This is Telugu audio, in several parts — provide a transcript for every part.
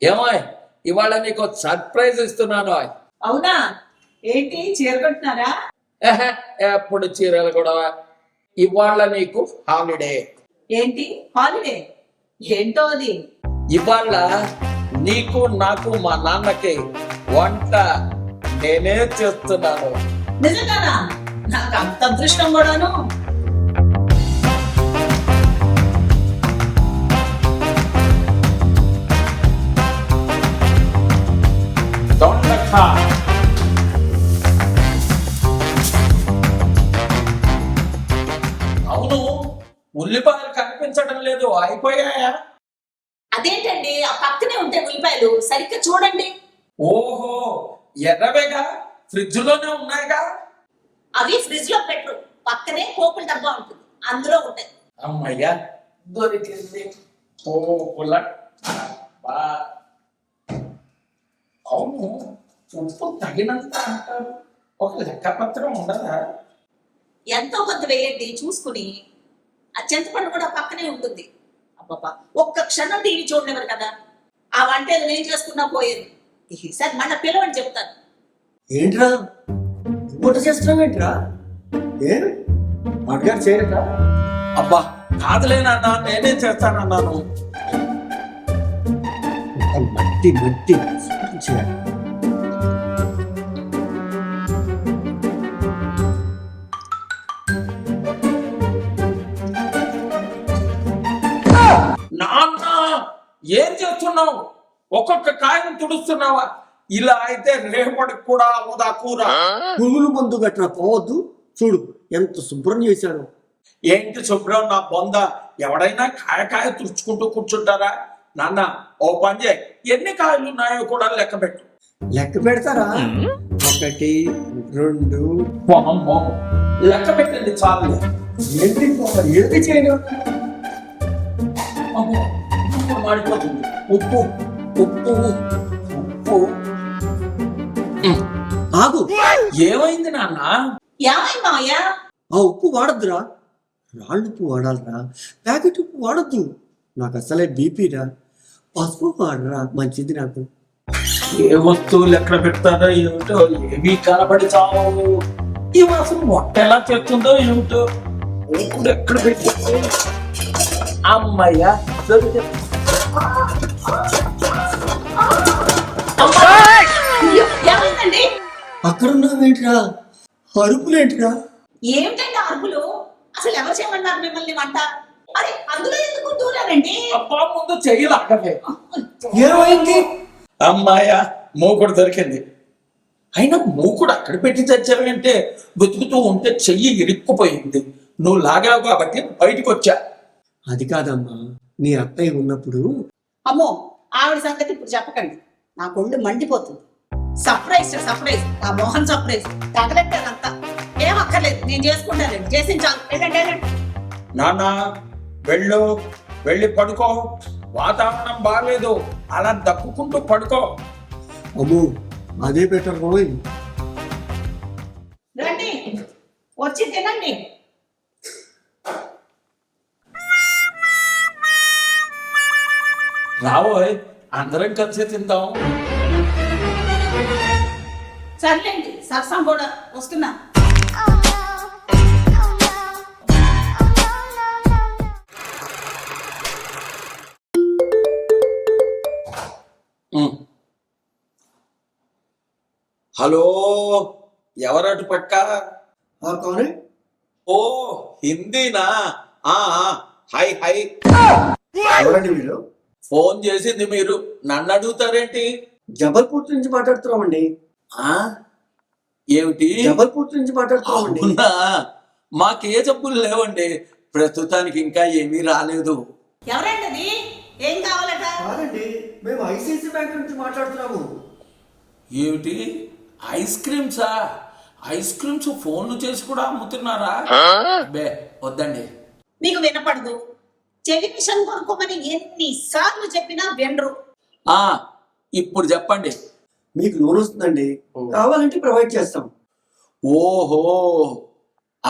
ఏమో ఇవాళ నీకు సర్ప్రైజ్ ఇస్తున్నాను. అవునా? ఏంటి చీర కొంటున్నారా? ఎప్పుడు చీరలు కూడా. ఇవాళ నీకు హాలిడే. ఏంటి హాలిడే? ఏంటో అది? ఇవాళ నీకు నాకు మా నాన్నకి వంట నేనే చేస్తున్నాను. నిజంగానా? నాకు అంత అదృష్టం కూడాను. దొండకాయ. అవును, ఉల్లిపాయలు కనిపించడం లేదు, అయిపోయాయా? అదేంటండి, ఆ పక్కనే ఉంటాయి ఉల్లిపాయలు, సరిగ్గా చూడండి. ఓహో, ఎర్రవేగా, ఫ్రిడ్జ్ లోనే ఉన్నాయిగా. అవి ఫ్రిడ్జ్ లో పెట్టరు, పక్కనే పోపుల డబ్బా ఉంటుంది, అందులో ఉంటాయి. అమ్మయ్యా, దొరికింది పోపుల డబ్బా. అవును, ఉప్పు తగినంత అంటారు, ఒక లెక్కపత్రం ఉండదా? ఎంతో కొంత వేయండి చూసుకుని. ఆ చింతపండు కూడా పక్కనే ఉంటుంది. అబ్బబ్బా, ఒక్క క్షణం టీవీ చూడలేవారు కదా. ఆ వంట ఏదో నేను చేసుకున్నా పోయేది. ఈసారి మళ్ళీ పిలవని చెప్తాను. ఏంట్రా వంట చేస్తున్నావు? ఏంట్రా అడిగారు చేయరా? అబ్బా కాదులేనన్నా, నేనే చేస్తానన్నాను. మట్టి మట్టి చేయాలి. నాన్న ఏం చేస్తున్నావు? ఒక్కొక్క కాయను తుడుస్తున్నావా? ఇలా అయితే రేపటికి కూడా అవుదా కూర? పురుగుల మందు గట్రా పోవద్దు. చూడు ఎంత శుభ్రం చేశాను. ఏంటి శుభ్రం నా బొంద? ఎవడైనా కాయ తుడుచుకుంటూ కూర్చుంటారా? నాన్న ఓ పని చేయి, ఎన్ని కాయలు ఉన్నాయో కూడా లెక్క పెట్టు. లెక్క పెడతారా? 1 2. అమ్మో, లెక్క పెట్టండి చాలు. ఏంటి ఏది చేయను? అమ్మో, ఉప్పు మాడిపోతుంది. ఉప్పు ఉప్పు ఉప్పు. ఆగు. ఏమైంది నాన్న? ఏమై మావయ్య? ఆ ఉప్పు వాడద్దురా, రాళ్ళు ఉప్పు వాడాలరా, ప్యాకెట్ ఉప్పు వాడద్దు. నాకు అసలే బీపీరా. పసుపు వాడరా, మంచిది నాకు. ఏ వస్తువులు ఎక్కడ పెడతారో ఏమిటో, ఏమీ కనబడి చావు. ఈ మాసం మొట్ట ఎలా చేస్తుందో ఏమిటో. ఇప్పుడు ఎక్కడ పెట్టి అమ్మయ్యా దొరికింది. అయ్యో, ఏమైందండి? అక్కడున్నావేంట్రా? అరుపులేంట్రా? ఏమిటండి అరుపులు? అసలు ఎవరు చేయమన్నారు మిమ్మల్ని వంట? అరే, అందులో ఎందుకు దూరారండి? అబ్బా, ముందు చెయ్యలాగవే. ఏమైంది? అమ్మాయా, మూకుడు దొరికింది. అయినా మూకుడు అక్కడ పెట్టి తెచ్చావంటే, వెతుకుతూ ఉంటే చెయ్యి ఇరుక్కుపోయింది. నువ్వు లాగావు కాబట్టి బయటకు వచ్చా. అది కాదమ్మా, నీ అత్తయ్య ఉన్నప్పుడు. అమ్మో, ఆవిడ సంగతి ఇప్పుడు చెప్పకండి, నా ఒళ్ళు మండిపోతుంది. సర్ప్రైజ్ సర్ప్రైజ్, నా మోహన్ సర్ప్రైజ్ తగలెట్టారంతా. ఏం అక్కర్లేదు, నేను చేసుకుంటానండి, చేసిన చాలు. వెళ్ళండి వెళ్ళండి. నాన్న వెళ్ళు, వెళ్ళి పడుకో. వాతావరణం బాగలేదు, అలా దక్కుకుంటూ పడుకో. అమ్మో, అదే బెటర్ రోయ్. రండి, వచ్చి తినండి. రావోయ్, అందరం కలిసి తిందాం. సర్లేండి, సరసం కూడా వస్తున్నా. హలో, ఎవరటు పక్క? కానే ఓ, హిందీనా? High high. ఎవరండి మీరు? ఫోన్ చేసింది మీరు, నన్ను అడుగుతారేంటి? జబల్పూర్ నుంచి మాట్లాడుతున్నామండి. ఏమిటి? జబల్పూర్ నుంచి మాట్లాడుతున్నామండి. అవునా? మాకే జబ్బులు లేవండి, ప్రస్తుతానికి ఇంకా ఏమీ రాలేదు. ఎవరండి అది? ఏం కావాలట? కాదండి, మేము ఐసిఐసి బ్యాంక్ నుంచి మాట్లాడుతున్నాము. ఏమిటి? ఐస్ క్రీమ్సా? ఐస్ క్రీమ్స్ ఫోన్లు చేసి కూడా అమ్ముతున్నారా? అబ్బే వద్దండి. మీకు వినపడదు. చెవి మిషన్ కొనుక్కోమని ఎన్నిసార్లు చెప్పినా వినరు. ఇప్పుడు చెప్పండి. మీకు లోన్ వస్తుందండి, కావాలంటే ప్రొవైడ్ చేస్తాం. ఓహో,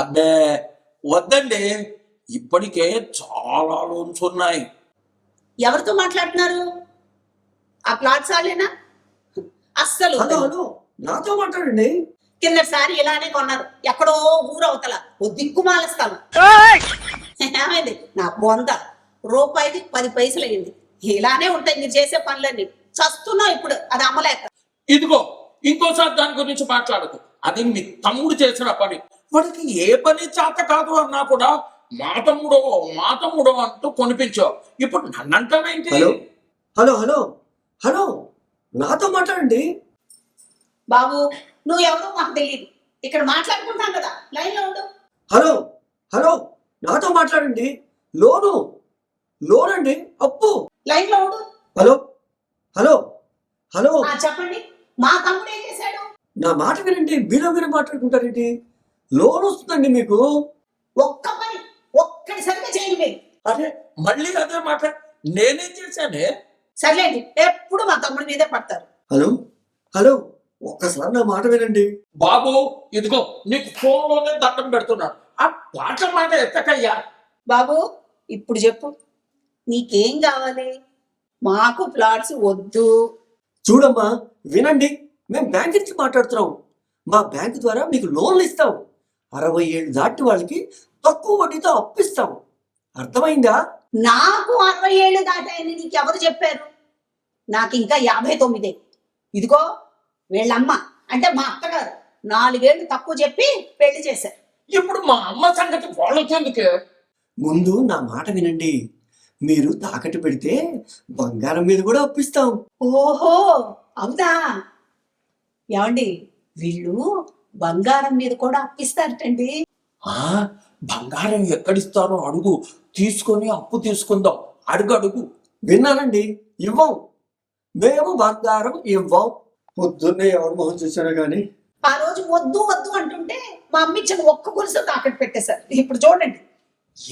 అబ్బే వద్దండి, ఇప్పటికే చాలా లోన్స్ ఉన్నాయి. ఎవరితో మాట్లాడుతున్నారు? ఆ ప్లాట్స్ వాళ్ళేనా? అస్సలు హలో హలో నాతో మాట్లాడండి. కిందసారి ఇలానే కొన్నారు, ఎక్కడో ఊరవతల ఓ దిక్కుమాల స్థలం. ఏమైంది? నా బొంద రూపాయికి 10 పైసలు అయింది. ఇలానే ఉంటాయి మీరు చేసే పనులన్నీ. చస్తున్నావు ఇప్పుడు అది అమ్మలేక. ఇదిగో ఇంకోసారి దాని గురించి మాట్లాడదు. అది మీ తమ్ముడు చేసిన పని. వాడికి ఏ పని చేత కాదు అన్నా కూడా మా తమ్ముడో అంటూ కొనిపించావు. ఇప్పుడు నన్నంటావేంటి? హలో హలో హలో హలో నాతో మాట్లాడండి. బాబు నువ్వు ఎవరో మాకు తెలియదు, ఇక్కడ మాట్లాడుకుంటాం కదా, లైన్ లో ఉండు. హలో హలో నాతో మాట్లాడండి. లోను లోన్ అండి, అప్పు. లైన్ లో ఉండు. హలో హలో హలో చెప్పండి, మా తమ్ముడు ఏం చేశాడు? నా మాట వినండి. మీరు మాట్లాడుకుంటారేంటి? లోన్ వస్తుందండి మీకు. ఒక్క పని ఒక్కడిసరిగా చేయండి మీరు. అరే మళ్ళీ అదే మాట. నేనేం చేశానే? సర్లేండి, ఎప్పుడు మా తమ్ముడి మీదే పడతారు. హలో హలో ఒక్కసారి నా మాట వినండి. బాబు ఇదిగో నీకు ఫోన్లోనే దండం పెడుతున్నాను. ఆ పాట మాట ఎత్తకయ్యా. బాబు ఇప్పుడు చెప్పు, నీకేం కావాలి? మాకు ప్లాట్స్ వద్దు. చూడమ్మా వినండి, మేము బ్యాంక్ నుంచి మాట్లాడుతున్నాం. మా బ్యాంక్ ద్వారా మీకు లోన్లు ఇస్తాం. 60 ఏళ్ళు దాటి వాళ్ళకి తక్కువ వడ్డీతో అప్పిస్తాం. అర్థమైందా? నాకు 60 ఏళ్ళు దాటాయని నీకెవరు చెప్పారు? నాకు ఇంకా 59. ఇదిగో వీళ్ళమ్మ అంటే మా అత్తగారు 4 ఏళ్ళు తక్కువ చెప్పి పెళ్లి చేశారు. ఇప్పుడు మా అమ్మ సంగతి వాళ్ళకెందుకే? ముందు నా మాట వినండి. మీరు తాకట్టు పెడితే బంగారం మీద కూడా అప్పిస్తాం. ఓహో అవునా? ఏమండి, వీళ్ళు బంగారం మీద కూడా అప్పిస్తారటండి. ఆ బంగారం ఎక్కడిస్తారో అడుగు, తీసుకొని అప్పు తీసుకుందాం. అడుగు. విన్నానండి, ఇవ్వం. మేము బంగారం ఇవ్వం. పొద్దున్నే ఎవరు మొహం చూసారో గాని ఆ రోజు వద్దు వద్దు అంటుంటే మా అమ్మ ఇచ్చిన ఒక్క గొలుసు తాకట్టు పెట్టేశారు. ఇప్పుడు చూడండి.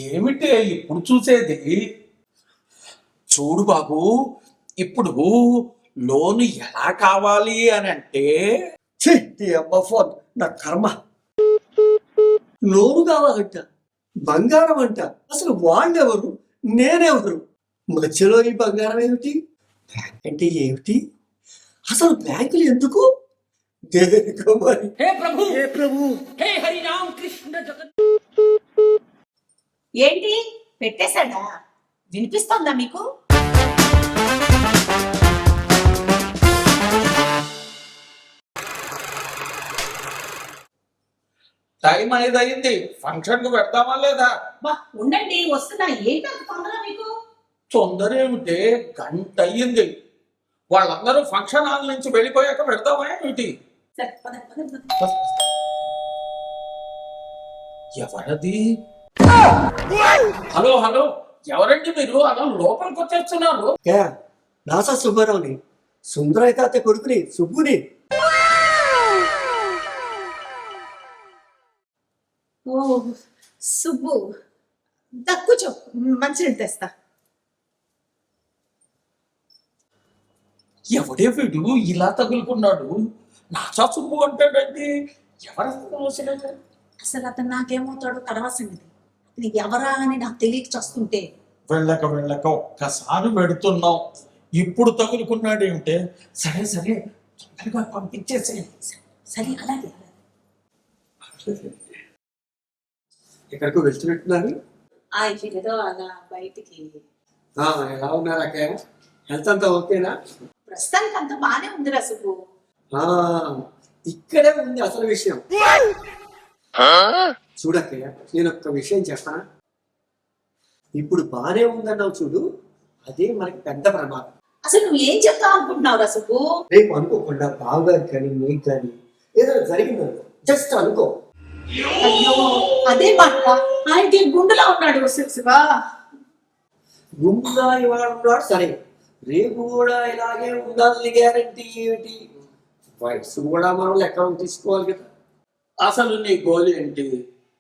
ఏమిటి ఇప్పుడు చూసేది? చూడు బాబు, ఇప్పుడు లోను ఎలా కావాలి అని అంటే, ఛీ, ఈ అమ్మ ఫోన్ నా కర్మ. లోను కావాలంట, బంగారం అంట. అసలు వాళ్ళెవరు, నేనెవరు? మధ్యలో ఈ బంగారం ఏమిటి? బ్యాంక్ అంటే ఏమిటి? అసలు బ్యాంకులు ఎందుకు? దేనికో మరి. హే ప్రభు, హే ప్రభు, హే హరి రామ్ కృష్ణ జగన్. ఏంటి పెట్టేశాడా? వినిపిస్తోందా మీకు? టైం అనేది అయింది. ఫంక్షన్ కు పెడతామా లేదా? బా ఉండండి, వస్తున్నా. ఏంటి అంత తొందర మీకు? తొందర ఏమిటి? గంట అయ్యింది. వాళ్ళందరూ ఫంక్షన్ హాల్ నుంచి వెళ్ళిపోయాక పెడతామా ఏమిటి? సరే, పదండి, పదండి. ఎవరది? హలో హలో, ఎవరండి మీరు? అలా లోపలికి వచ్చేస్తున్నారు. నాసా సుబ్బారావుని, సుందరయ్య తాత కొడుకుని, సుబ్బుని. ఓ సుబ్బు, దక్కుచో, మంచినీళ్ళు తెస్తా. ఎవడే వీడు ఇలా తగులుకున్నాడు? నాసా సుబ్బు అంటాడండి. ఎవరసలు? అసలు అతను నాకేమవుతాడో తర్వాత సంగతి. నీకు ఎవరా అని నాకు తెలియక చస్తుంటే. వెళ్ళక ఒక్కసారి పెడుతున్నాం, ఇప్పుడు తగులుకున్నాడు ఏమిటే? సరే సరే, తొందరగా పంపించేసే. సరే అలాగే. ఎక్కడికో వెళ్తున్నట్టున్నారు. ఏదో అలా బయటికి. ఎలా ఉన్నారు అక్కయ్య? హెల్త్ అంతా ఓకేనా? ప్రస్తుతానికి అంతా బానే ఉందిరా సుబ్బు. ఇక్కడే ఉంది అసలు విషయం. చూడక్కయ్య, నేను ఒక్క విషయం చెప్పనా? ఇప్పుడు బానే ఉందన్నావు చూడు, అదే మనకి పెద్ద ప్రమాదం. అసలు నువ్వు ఏం చెప్తావు అనుకుంటున్నావురా సుబ్బు? రేపు అనుకోకుండా బావగారికి కానీ నీకు కానీ ఏదైనా జరిగిందనుకో, జస్ట్ అనుకో. అయ్యో అదే మాట. ఆయనకి గుండెలా ఉన్నాడు శివా. గుండా ఇవాళ ఉన్నాడు సరే, రేపు కూడా ఇలాగే ఉండాలని గ్యారంటీ ఏమిటి? వయసు కూడా మనం లెక్క తీసుకోవాలి కదా. అసలు నీ గోల్ ఏంటి?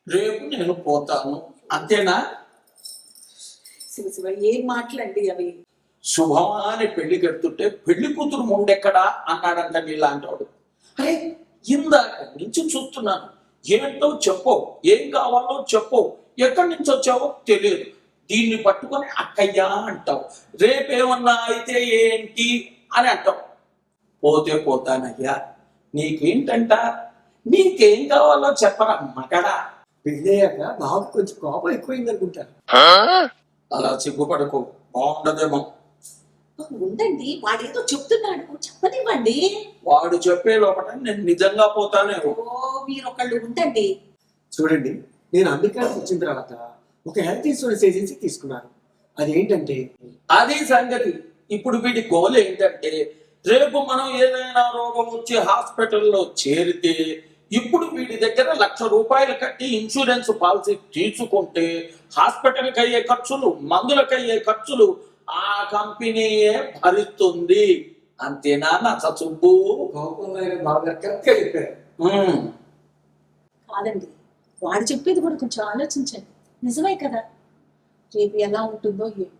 రేపు నేను పోతాను అంతేనా? శివ ఏం మాట్లాడి అవి? శుభమా అని పెళ్లి కడుతుంటే పెళ్లి కూతురు ముండెక్కడా అన్నాడంట నీలాంటోడు. అరే ఇందాక నుంచి చూస్తున్నాను, ఏంటో చెప్పు, ఏం కావాలో చెప్పు, ఎక్కడి నుంచి వచ్చావో తెలియదు. దీన్ని పట్టుకొని అక్కయ్యా అంటావు. రేపేమన్నా అయితే ఏంటి అని అంటాం. పోతే పోతానయ్యా, నీకేంటంట, నీకేం కావాలో చెప్పరా మగడా. పెళ్ళయ్యాక బాబు కొంచెం కోపం ఎక్కువైంది అనుకుంటా. అలా సిగ్గుపడకు, బాగుండదేమో. ఉండండి, వాడేదో చెప్తున్నాడు, చెప్పనివ్వండి. వాడు చెప్పే లోపల నేను నిజంగా పోతానేమో. ఓ మీరు ఒకళ్ళు ఉండండి. చూడండి, నేను అమెరికాకి వచ్చిన తర్వాత ఒక హెల్త్ ఇన్సూరెన్స్ ఏజెన్సీ తీసుకున్నాను. అదేంటంటే అది సంగతి. ఇప్పుడు వీడి గోల్ ఏంటంటే, రేపు మనం ఏదైనా రోగం వచ్చి హాస్పిటల్లో చేరితే ఇప్పుడు వీడి దగ్గర ₹1,00,000 కట్టి ఇన్సూరెన్స్ పాలసీ తీసుకుంటే హాస్పిటల్కి అయ్యే ఖర్చులు, మందులకు అయ్యే ఖర్చులు ఆ కంపెనీయే భరిస్తుంది. అంతేనా నా సుబ్బు? కోపంలో బాగా కరెక్ట్గా చెప్పారు. కాదండి, వాడు చెప్పేది కూడా కొంచెం ఆలోచించండి. నిజమే కదా, రేపు ఎలా ఉంటుందో ఏమో.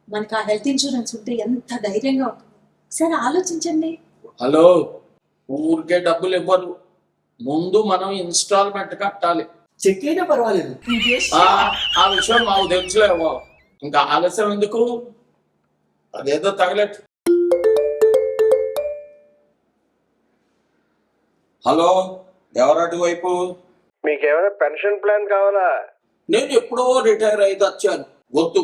మనకు ఆ హెల్త్ ఇన్సూరెన్స్ ఉంటే ఎంత ధైర్యంగా ఉంటుంది. సరే ఆలోచించండి. హలో, ఊరికే డబ్బులు ఇవ్వరు, ముందు మనం ఇన్స్టాల్మెంట్ కట్టాలి. చెక్ అయినా పర్వాలేదు. ఆ విషయం మాకు తెలుసులేవో, ఇంకా ఆలస్యం ఎందుకు, అదేదో తగలెట్టు. హలో, ఎవరటు వైపు? మీకేమైనా పెన్షన్ ప్లాన్ కావాలా? నేను ఎప్పుడో రిటైర్ అయితే వచ్చాను, వద్దు.